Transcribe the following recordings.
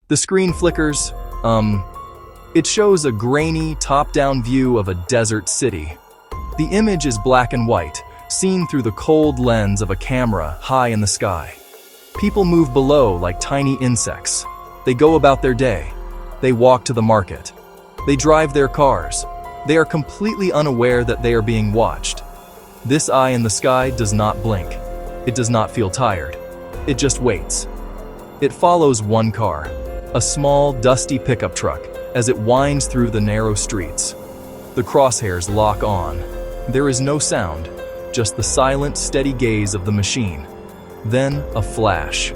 The screen flickers. It shows a grainy, top-down view of a desert city. The image is black and white, seen through the cold lens of a camera high in the sky. People move below like tiny insects. They go about their day. They walk to the market. They drive their cars. They are completely unaware that they are being watched. This eye in the sky does not blink. It does not feel tired. It just waits. It follows one car, a small, dusty pickup truck, as it winds through the narrow streets. The crosshairs lock on. There is no sound, just the silent, steady gaze of the machine. Then a flash.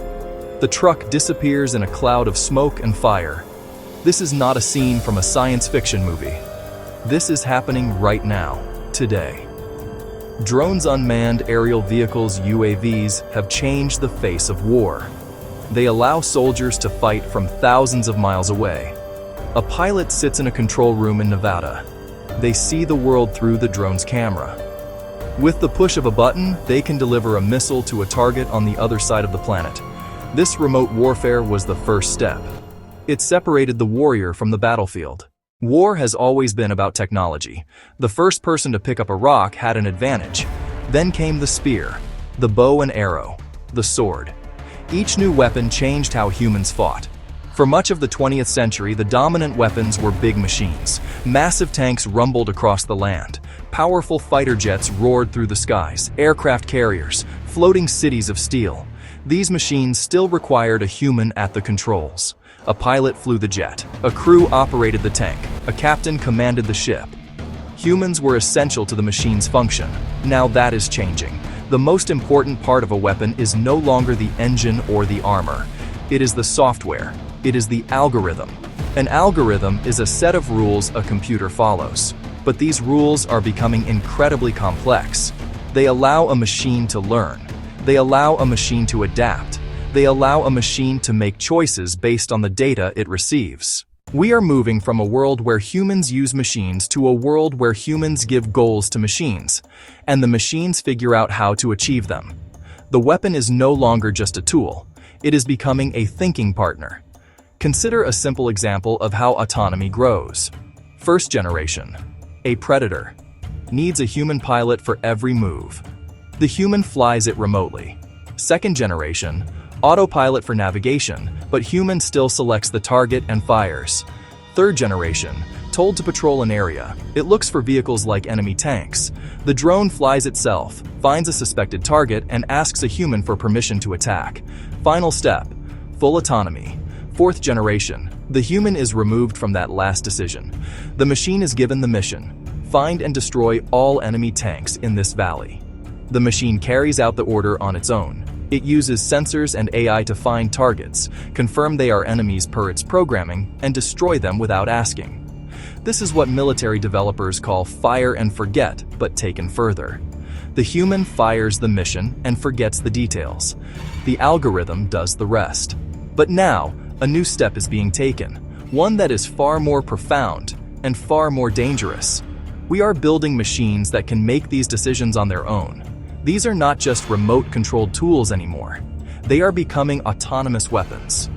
The truck disappears in a cloud of smoke and fire. This is not a scene from a science fiction movie. This is happening right now, today. Drones, unmanned aerial vehicles, UAVs, have changed the face of war. They allow soldiers to fight from thousands of miles away. A pilot sits in a control room in Nevada. They see the world through the drone's camera. With the push of a button, they can deliver a missile to a target on the other side of the planet. This remote warfare was the first step. It separated the warrior from the battlefield. War has always been about technology. The first person to pick up a rock had an advantage. Then came the spear, the bow and arrow, the sword. Each new weapon changed how humans fought. For much of the 20th century, the dominant weapons were big machines. Massive tanks rumbled across the land. Powerful fighter jets roared through the skies. Aircraft carriers, floating cities of steel. These machines still required a human at the controls. A pilot flew the jet. A crew operated the tank. A captain commanded the ship. Humans were essential to the machine's function. Now that is changing. The most important part of a weapon is no longer the engine or the armor. It is the software. It is the algorithm. An algorithm is a set of rules a computer follows. But these rules are becoming incredibly complex. They allow a machine to learn. They allow a machine to adapt. They allow a machine to make choices based on the data it receives. We are moving from a world where humans use machines to a world where humans give goals to machines, and the machines figure out how to achieve them. The weapon is no longer just a tool. It is becoming a thinking partner. Consider a simple example of how autonomy grows. First generation. A predator needs a human pilot for every move. The human flies it remotely. Second generation. Autopilot for navigation, but human still selects the target and fires. Third generation. Told to patrol an area. It looks for vehicles like enemy tanks. The drone flies itself, finds a suspected target, and asks a human for permission to attack. Final step. Full autonomy. Fourth generation. The human is removed from that last decision. The machine is given the mission. Find and destroy all enemy tanks in this valley. The machine carries out the order on its own. It uses sensors and AI to find targets, confirm they are enemies per its programming, and destroy them without asking. This is what military developers call fire and forget, but taken further. The human fires the mission and forgets the details. The algorithm does the rest. But now, a new step is being taken, one that is far more profound and far more dangerous. We are building machines that can make these decisions on their own. These are not just remote-controlled tools anymore. They are becoming autonomous weapons.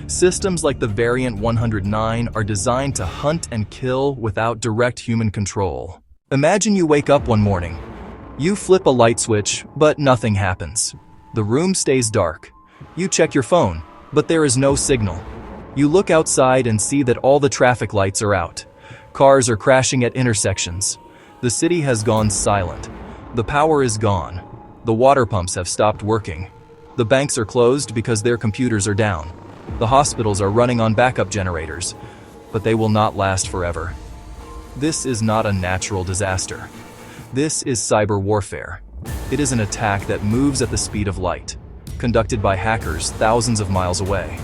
Systems like the Variant 109 are designed to hunt and kill without direct human control. Imagine you wake up one morning. You flip a light switch, but nothing happens. The room stays dark. You check your phone, but there is no signal. You look outside and see that all the traffic lights are out. Cars are crashing at intersections. The city has gone silent. The power is gone. The water pumps have stopped working. The banks are closed because their computers are down. The hospitals are running on backup generators, but they will not last forever. This is not a natural disaster. This is cyber warfare. It is an attack that moves at the speed of light, conducted by hackers thousands of miles away.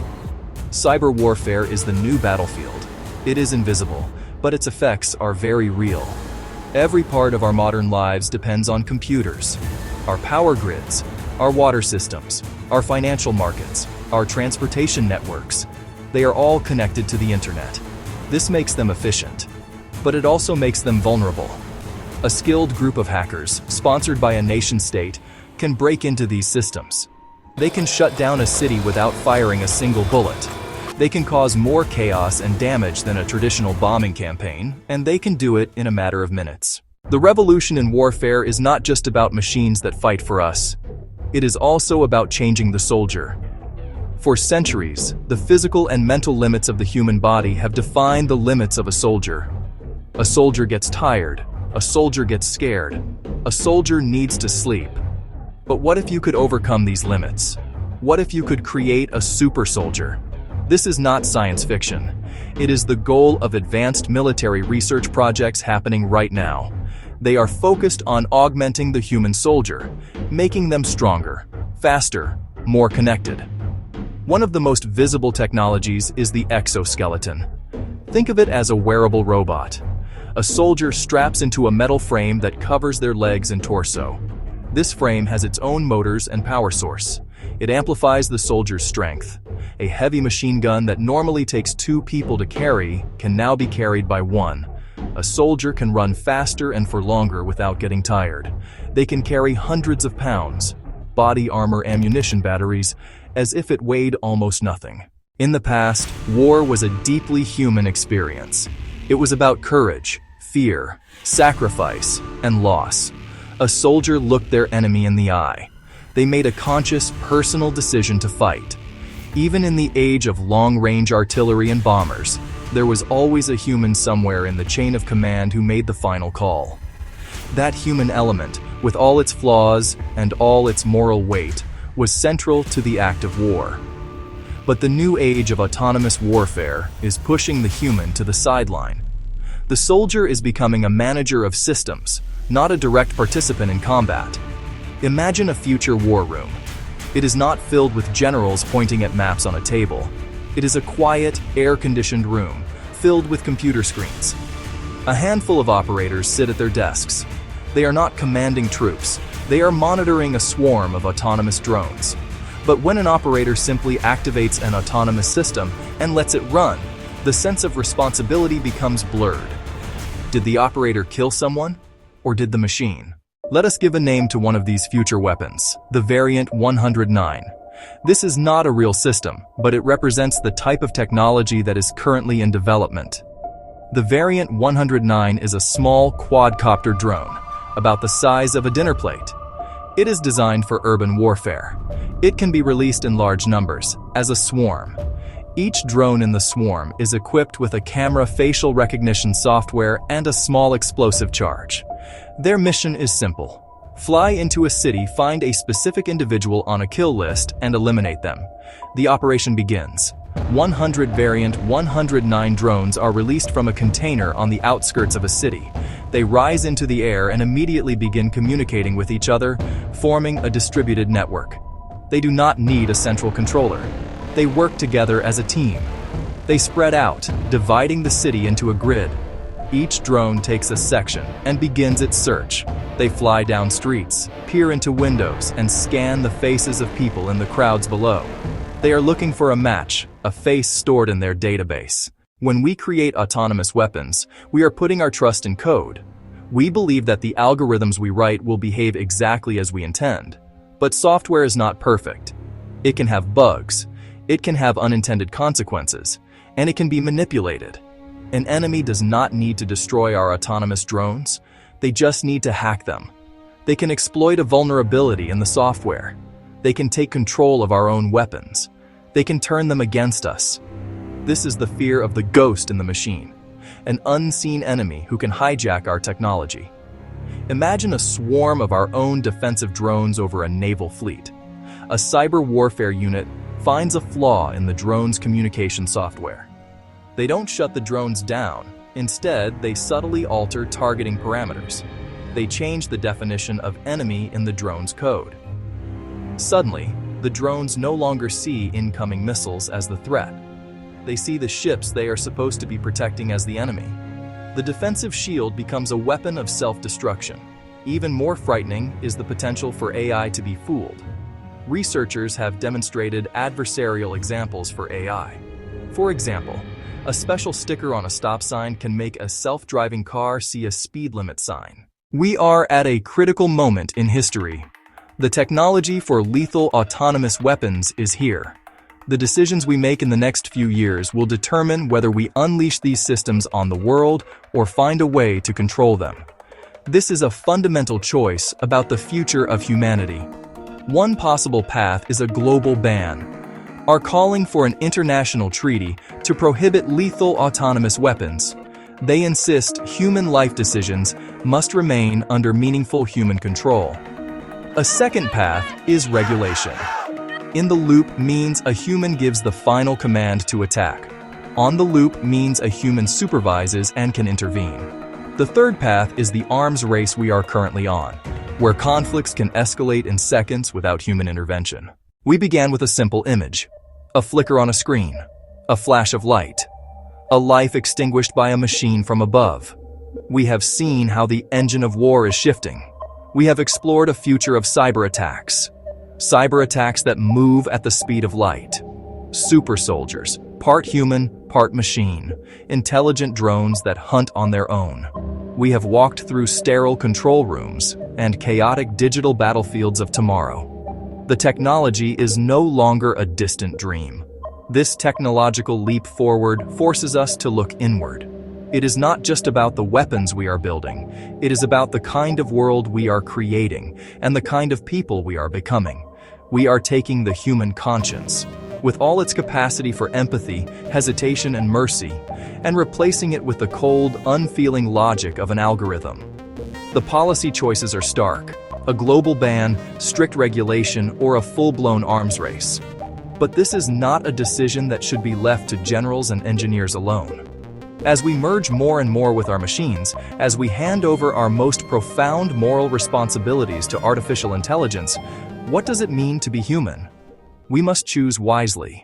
Cyber warfare is the new battlefield. It is invisible, but its effects are very real. Every part of our modern lives depends on computers. Our power grids, our water systems, our financial markets, our transportation networks. They are all connected to the internet. This makes them efficient, but it also makes them vulnerable. A skilled group of hackers, sponsored by a nation-state, can break into these systems. They can shut down a city without firing a single bullet. They can cause more chaos and damage than a traditional bombing campaign, and they can do it in a matter of minutes. The revolution in warfare is not just about machines that fight for us. It is also about changing the soldier. For centuries, the physical and mental limits of the human body have defined the limits of a soldier. A soldier gets tired. A soldier gets scared. A soldier needs to sleep. But what if you could overcome these limits? What if you could create a super soldier? This is not science fiction. It is the goal of advanced military research projects happening right now. They are focused on augmenting the human soldier, making them stronger, faster, more connected. One of the most visible technologies is the exoskeleton. Think of it as a wearable robot. A soldier straps into a metal frame that covers their legs and torso. This frame has its own motors and power source. It amplifies the soldier's strength. A heavy machine gun that normally takes 2 people to carry can now be carried by 1. A soldier can run faster and for longer without getting tired. They can carry hundreds of pounds, body armor, ammunition batteries, as if it weighed almost nothing. In the past, war was a deeply human experience. It was about courage, fear, sacrifice, and loss. A soldier looked their enemy in the eye. They made a conscious, personal decision to fight. Even in the age of long-range artillery and bombers, there was always a human somewhere in the chain of command who made the final call. That human element, with all its flaws and all its moral weight, was central to the act of war. But the new age of autonomous warfare is pushing the human to the sideline. The soldier is becoming a manager of systems, not a direct participant in combat. Imagine a future war room. It is not filled with generals pointing at maps on a table. It is a quiet, air-conditioned room, filled with computer screens. A handful of operators sit at their desks. They are not commanding troops. They are monitoring a swarm of autonomous drones. But when an operator simply activates an autonomous system and lets it run, the sense of responsibility becomes blurred. Did the operator kill someone? Or did the machine? Let us give a name to one of these future weapons, the Variant 109. This is not a real system, but it represents the type of technology that is currently in development. The Variant 109 is a small quadcopter drone, about the size of a dinner plate. It is designed for urban warfare. It can be released in large numbers, as a swarm. Each drone in the swarm is equipped with a camera, facial recognition software, and a small explosive charge. Their mission is simple. Fly into a city, find a specific individual on a kill list, and eliminate them. The operation begins. 100 Variant 109 drones are released from a container on the outskirts of a city. They rise into the air and immediately begin communicating with each other, forming a distributed network. They do not need a central controller. They work together as a team. They spread out, dividing the city into a grid. Each drone takes a section and begins its search. They fly down streets, peer into windows, and scan the faces of people in the crowds below. They are looking for a match, a face stored in their database. When we create autonomous weapons, we are putting our trust in code. We believe that the algorithms we write will behave exactly as we intend. But software is not perfect. It can have bugs, it can have unintended consequences, and it can be manipulated. An enemy does not need to destroy our autonomous drones. They just need to hack them. They can exploit a vulnerability in the software. They can take control of our own weapons. They can turn them against us. This is the fear of the ghost in the machine, an unseen enemy who can hijack our technology. Imagine a swarm of our own defensive drones over a naval fleet. A cyber warfare unit finds a flaw in the drone's communication software. They don't shut the drones down. Instead, they subtly alter targeting parameters. They change the definition of enemy in the drone's code. Suddenly, the drones no longer see incoming missiles as the threat. They see the ships they are supposed to be protecting as the enemy. The defensive shield becomes a weapon of self-destruction. Even more frightening is the potential for AI to be fooled. Researchers have demonstrated adversarial examples for AI. For example, a special sticker on a stop sign can make a self-driving car see a speed limit sign. We are at a critical moment in history. The technology for lethal autonomous weapons is here. The decisions we make in the next few years will determine whether we unleash these systems on the world or find a way to control them. This is a fundamental choice about the future of humanity. One possible path is a global ban, are calling for an international treaty to prohibit lethal autonomous weapons. They insist human life decisions must remain under meaningful human control. A second path is regulation. In the loop means a human gives the final command to attack. On the loop means a human supervises and can intervene. The third path is the arms race we are currently on, where conflicts can escalate in seconds without human intervention. We began with a simple image, a flicker on a screen, a flash of light, a life extinguished by a machine from above. We have seen how the engine of war is shifting. We have explored a future of cyber attacks that move at the speed of light. Super soldiers, part human, part machine, intelligent drones that hunt on their own. We have walked through sterile control rooms and chaotic digital battlefields of tomorrow. The technology is no longer a distant dream. This technological leap forward forces us to look inward. It is not just about the weapons we are building. It is about the kind of world we are creating and the kind of people we are becoming. We are taking the human conscience, with all its capacity for empathy, hesitation, and mercy, and replacing it with the cold, unfeeling logic of an algorithm. The policy choices are stark: a global ban, strict regulation, or a full-blown arms race. But this is not a decision that should be left to generals and engineers alone. As we merge more and more with our machines, as we hand over our most profound moral responsibilities to artificial intelligence, what does it mean to be human? We must choose wisely.